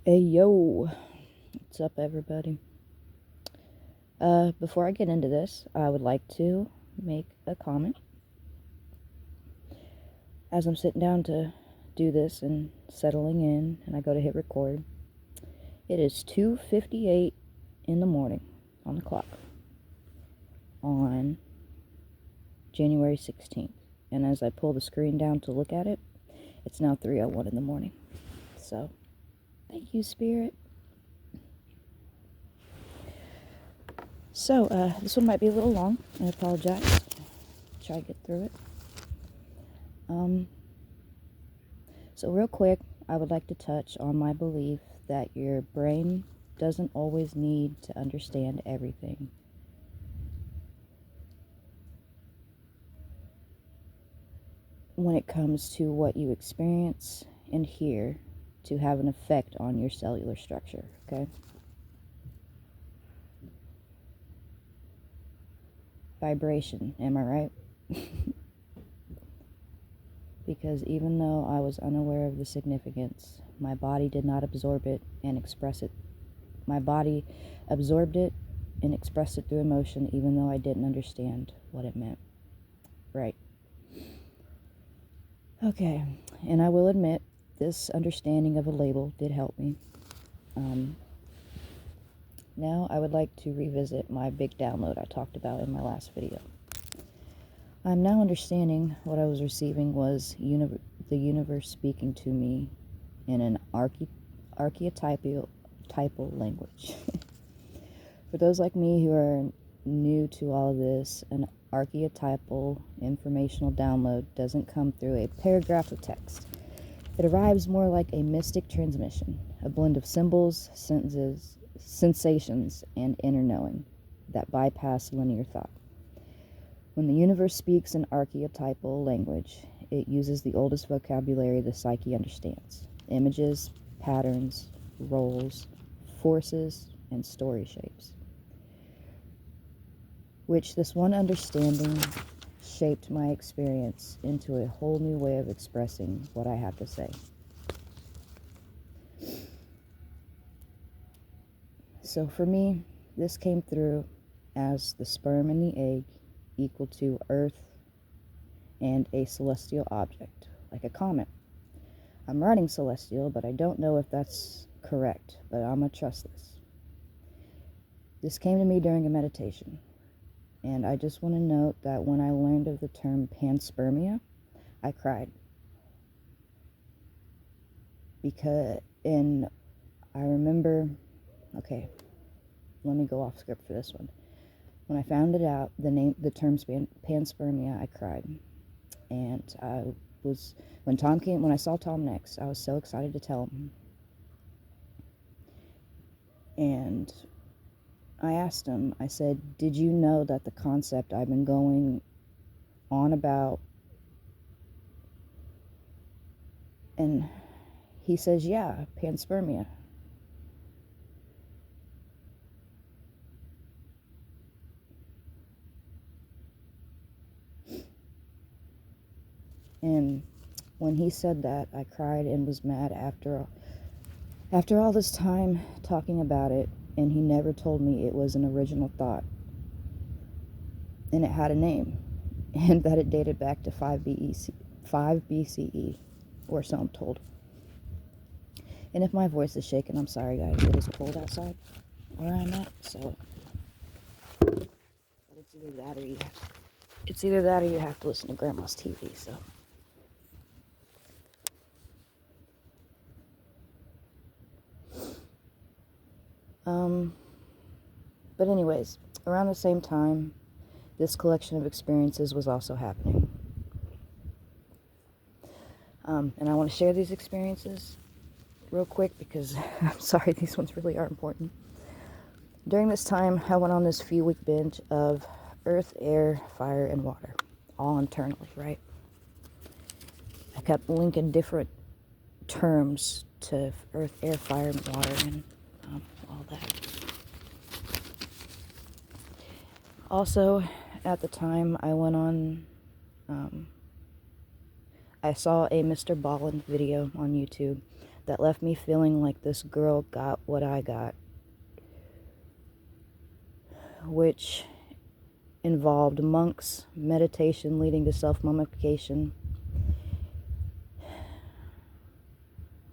Hey yo, what's up everybody? Before I get into this, I would like to make a comment. As I'm sitting down to do this and settling in, and I go to hit record, it is 2:58 in the morning on the clock on January 16th. And as I pull the screen down to look at it, it's now 3:01 in the morning. So, thank you, Spirit. So, this one might be a little long. I apologize. Try to get through it. So real quick, I would like to touch on my belief that your brain doesn't always need to understand everything. When it comes to what you experience and hear to have an effect on your cellular structure, okay? Vibration, am I right? Because even though I was unaware of the significance, my body did not absorb it and express it. My body absorbed it and expressed it through emotion, even though I didn't understand what it meant. Right. Okay, and I will admit, this understanding of a label did help me. Now I would like to revisit my big download I talked about in my last video. I'm now understanding what I was receiving was the universe speaking to me in an archetypal language. For those like me who are new to all of this, an archetypal informational download doesn't come through a paragraph of text. It arrives more like a mystic transmission, a blend of symbols, sentences, sensations, and inner knowing that bypass linear thought. When the universe speaks in archetypal language, it uses the oldest vocabulary the psyche understands: images, patterns, roles, forces, and story shapes. Which this one understanding shaped my experience into a whole new way of expressing what I have to say. So for me, this came through as the sperm and the egg equal to Earth and a celestial object, like a comet. I'm writing celestial, but I don't know if that's correct, but I'm going to trust this. This came to me during a meditation, and I just want to note that when I learned of the term panspermia, I cried. I remember, okay, let me go off script for this one. When I found it out, the term panspermia, I cried. And when I saw Tom next, I was so excited to tell him. And I asked him, I said, did you know that the concept I've been going on about? And he says, yeah, panspermia. And when he said that, I cried and was mad after all this time talking about it, and he never told me it was an original thought. And it had a name, and that it dated back to 5 BCE, or so I'm told. And if my voice is shaking, I'm sorry guys, it is cold outside where I'm at, so but it's either that or you have to listen to Grandma's TV, so. But anyways, around the same time, this collection of experiences was also happening. And I want to share these experiences real quick because I'm sorry, these ones really are important. During this time, I went on this few-week binge of earth, air, fire, and water, all internally, right? I kept linking different terms to earth, air, fire, and water, and all that. Also, at the time, I went on, I saw a Mr. Ballin video on YouTube that left me feeling like this girl got what I got, which involved monks, meditation leading to self-mummification.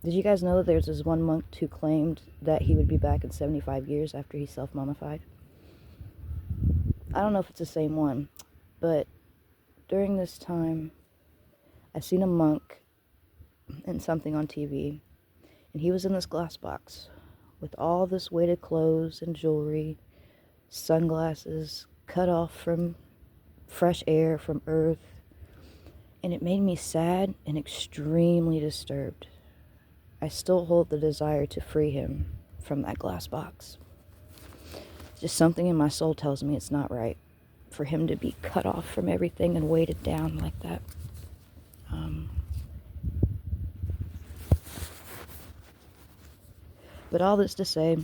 Did you guys know that there's this one monk who claimed that he would be back in 75 years after he self-mummified? I don't know if it's the same one, but during this time, I seen a monk in something on TV, and he was in this glass box with all this weighted clothes and jewelry, sunglasses, cut off from fresh air, from earth, and it made me sad and extremely disturbed. I still hold the desire to free him from that glass box. Just something in my soul tells me it's not right for him to be cut off from everything and weighted down like that. But all this to say,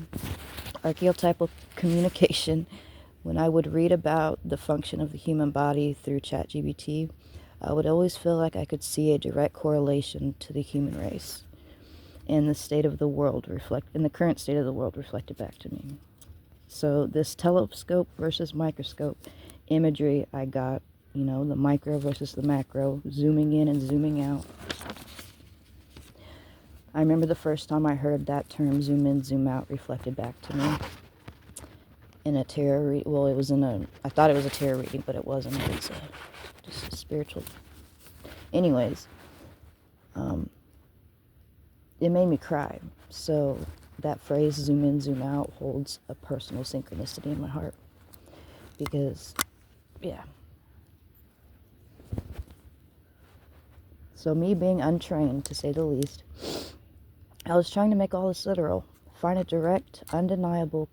archetypal communication, when I would read about the function of the human body through ChatGPT, I would always feel like I could see a direct correlation to the human race and the state of the world in the current state of the world reflected back to me. So this telescope versus microscope imagery I got, the micro versus the macro, zooming in and zooming out. I remember the first time I heard that term, zoom in, zoom out, reflected back to me in a tarot reading. Well, I thought it was a tarot reading, but it wasn't. It was just a spiritual. Anyways, it made me cry. So that phrase, zoom in, zoom out, holds a personal synchronicity in my heart. Because, yeah. So me being untrained, to say the least, I was trying to make all this literal, find a direct, undeniable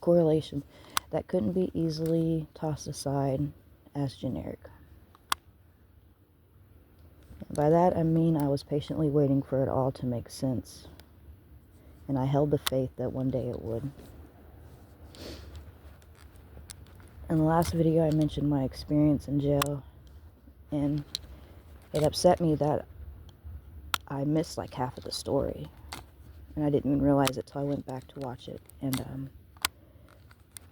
correlation that couldn't be easily tossed aside as generic. By that I mean I was patiently waiting for it all to make sense, and I held the faith that one day it would. In the last video I mentioned my experience in jail, and it upset me that I missed like half of the story, and I didn't even realize it till I went back to watch it. And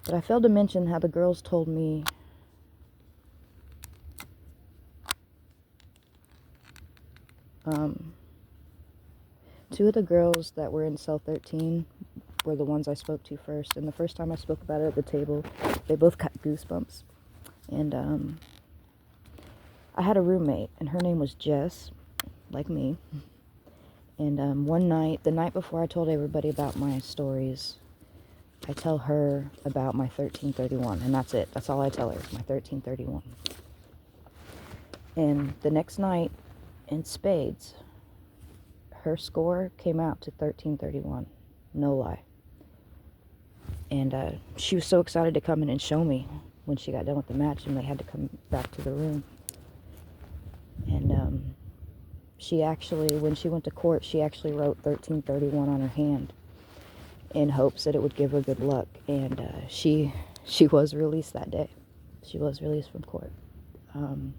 but I failed to mention how the girls told me two of the girls that were in cell 13 were the ones I spoke to first, and the first time I spoke about it at the table, they both got goosebumps. And I had a roommate, and her name was Jess, like me. And one night, the night before I told everybody about my stories, I tell her about my 1331, and that's it. That's all I tell her, my 1331. And the next night, in spades, her score came out to 1331. No lie. And she was so excited to come in and show me when she got done with the match, and they had to come back to the room. And she actually, when she went to court, she actually wrote 1331 on her hand in hopes that it would give her good luck. And she was released that day. She was released from court. And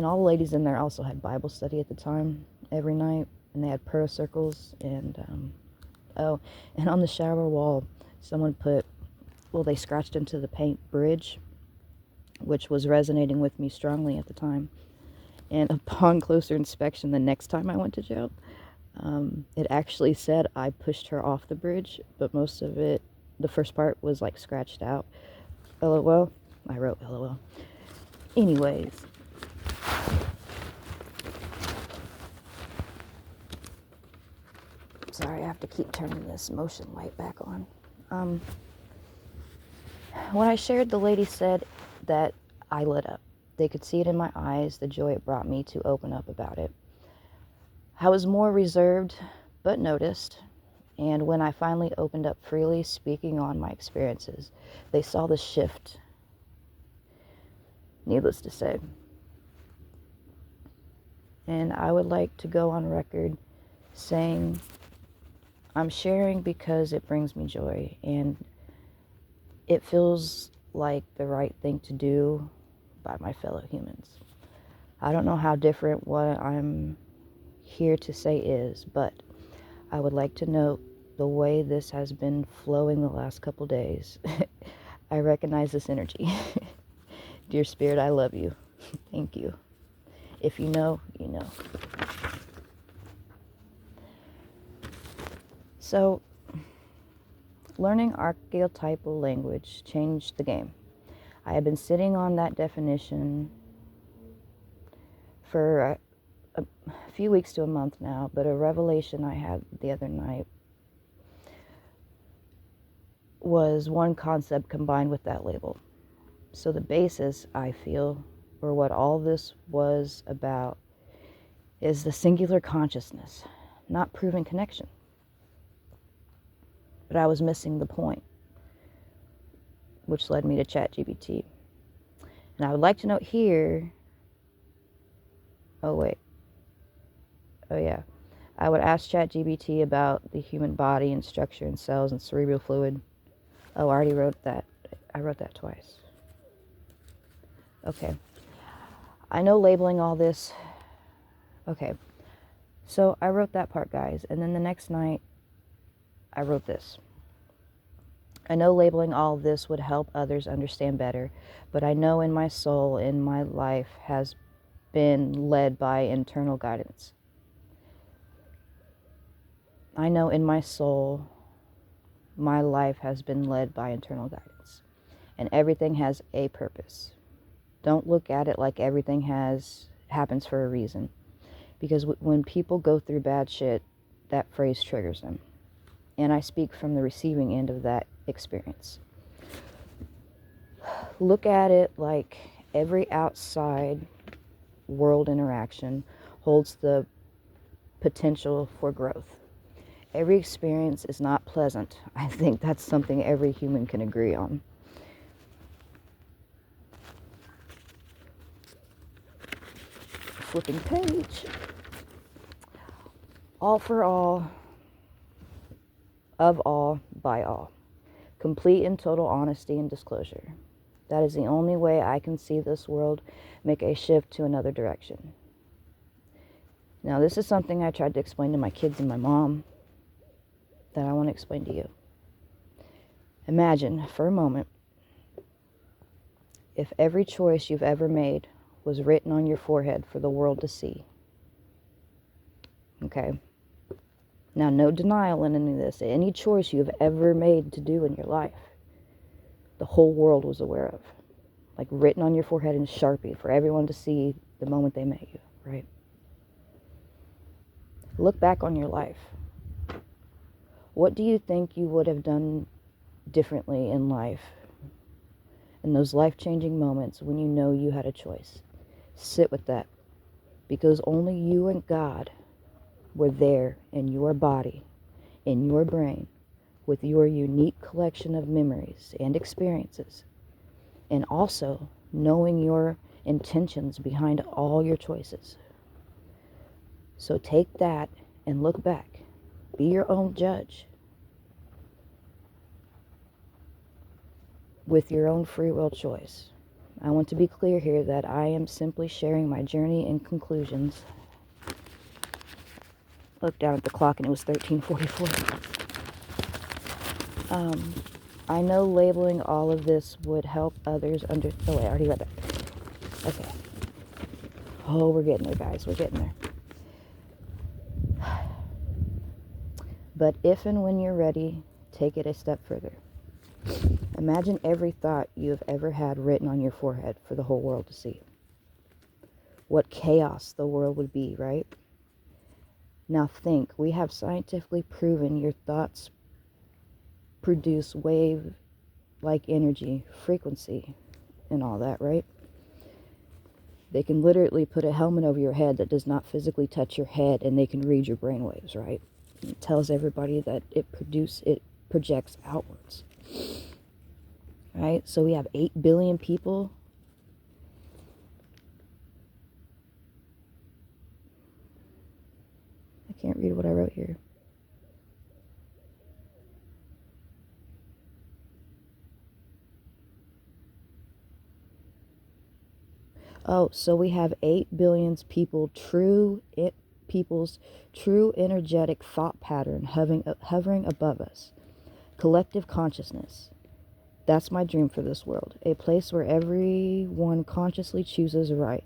all the ladies in there also had Bible study at the time, every night, and they had prayer circles. And and on the shower wall, someone they scratched into the paint bridge, which was resonating with me strongly at the time. And upon closer inspection, the next time I went to jail, it actually said I pushed her off the bridge, but most of it, the first part was like scratched out. LOL. I wrote LOL. Anyways. Sorry, I have to keep turning this motion light back on. When I shared, the lady said that I lit up. They could see it in my eyes, the joy it brought me to open up about it. I was more reserved, but noticed. And when I finally opened up freely, speaking on my experiences, they saw the shift. Needless to say. And I would like to go on record saying I'm sharing because it brings me joy, and it feels like the right thing to do by my fellow humans. I don't know how different what I'm here to say is, but I would like to note the way this has been flowing the last couple days. I recognize this energy. Dear Spirit, I love you. Thank you. If you know, you know. So, learning archetypal language changed the game. I have been sitting on that definition for a few weeks to a month now, but a revelation I had the other night was one concept combined with that label. So the basis, I feel, or what all this was about, is the singular consciousness, not proven connection. But I was missing the point, which led me to ChatGPT. And I would like to note here, oh yeah, I would ask ChatGPT about the human body and structure and cells and cerebral fluid. Oh, I already wrote that. I wrote that twice. Okay. I know labeling all this. Okay. So I wrote that part, guys. And then the next night, I wrote this. I know labeling all of this would help others understand better, but I know in my soul, in my life, has been led by internal guidance. I know in my soul, my life has been led by internal guidance. And everything has a purpose. Don't look at it like everything happens for a reason. Because when people go through bad shit, that phrase triggers them. And I speak from the receiving end of that experience. Look at it like every outside world interaction holds the potential for growth. Every experience is not pleasant. I think that's something every human can agree on. Flipping page. All for all, of all, by all. Complete and total honesty and disclosure. That is the only way I can see this world make a shift to another direction. Now, this is something I tried to explain to my kids and my mom that I want to explain to you. Imagine for a moment if every choice you've ever made was written on your forehead for the world to see. Okay? Now, no denial in any of this. Any choice you've ever made to do in your life, the whole world was aware of. Like written on your forehead in Sharpie for everyone to see the moment they met you, right? Look back on your life. What do you think you would have done differently in life in those life-changing moments when you know you had a choice? Sit with that, because only you and God were there in your body, in your brain, with your unique collection of memories and experiences, and also knowing your intentions behind all your choices. So take that and look back. Be your own judge with your own free will choice. I want to be clear here that I am simply sharing my journey and conclusions. Looked down at the clock and it was 13:44. I know labeling all of this would help others oh wait, I already read that. Okay. Oh, we're getting there, guys. We're getting there. But if and when you're ready, take it a step further. Imagine every thought you have ever had written on your forehead for the whole world to see. What chaos the world would be, right? Now think, we have scientifically proven your thoughts produce wave-like energy, frequency, and all that, right? They can literally put a helmet over your head that does not physically touch your head, and they can read your brainwaves, right? It tells everybody that it projects outwards. Right? So we have 8 billion people. I can't read what I wrote here. Oh, so we have 8 billion people, true people's true energetic thought pattern hovering above us. Collective consciousness. That's my dream for this world. A place where everyone consciously chooses right.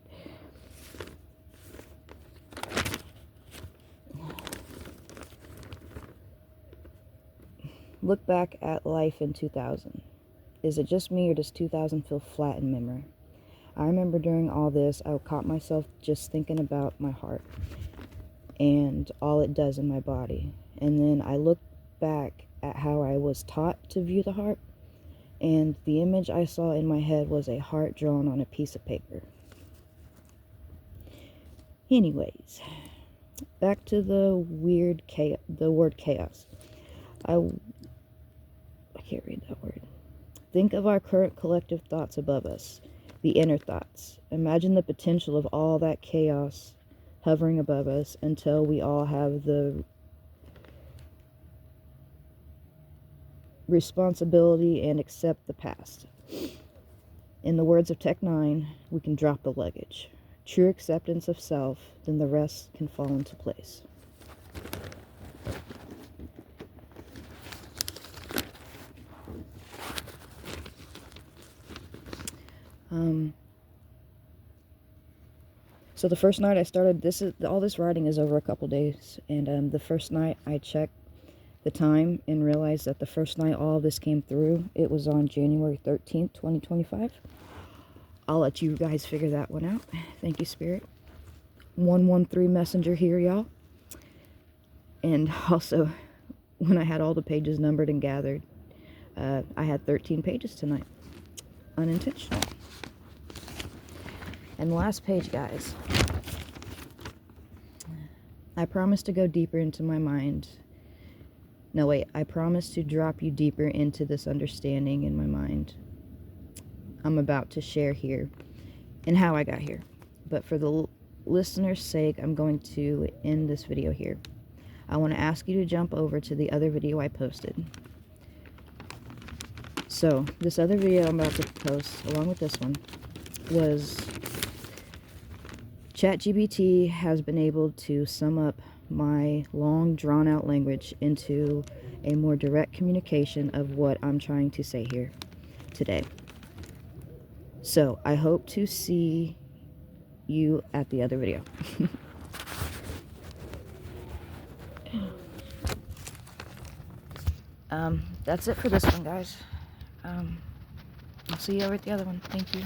Look back at life in 2000. Is it just me, or does 2000 feel flat in memory? I remember during all this, I caught myself just thinking about my heart and all it does in my body. And then I looked back at how I was taught to view the heart, and the image I saw in my head was a heart drawn on a piece of paper. Anyways, back to the word chaos. I can't read that word. Think of our current collective thoughts above us, the inner thoughts. Imagine the potential of all that chaos hovering above us until we all have the responsibility and accept the past. In the words of Tech 9, we can drop the luggage. True acceptance of self, then the rest can fall into place. So the first night I started, all this writing is over a couple days, and the first night I checked the time and realized that the first night all of this came through, it was on January 13th, 2025. I'll let you guys figure that one out. Thank you, Spirit. 113 Messenger here, y'all. And also, when I had all the pages numbered and gathered, I had 13 pages tonight. Unintentional. And the last page, guys. I promise to go deeper into my mind. No, wait. I promise to drop you deeper into this understanding in my mind I'm about to share here and how I got here. But for the listener's sake, I'm going to end this video here. I want to ask you to jump over to the other video I posted. So, this other video I'm about to post, along with this one, was ChatGPT has been able to sum up my long, drawn-out language into a more direct communication of what I'm trying to say here today. So, I hope to see you at the other video. That's it for this one, guys. I'll see you over at the other one. Thank you.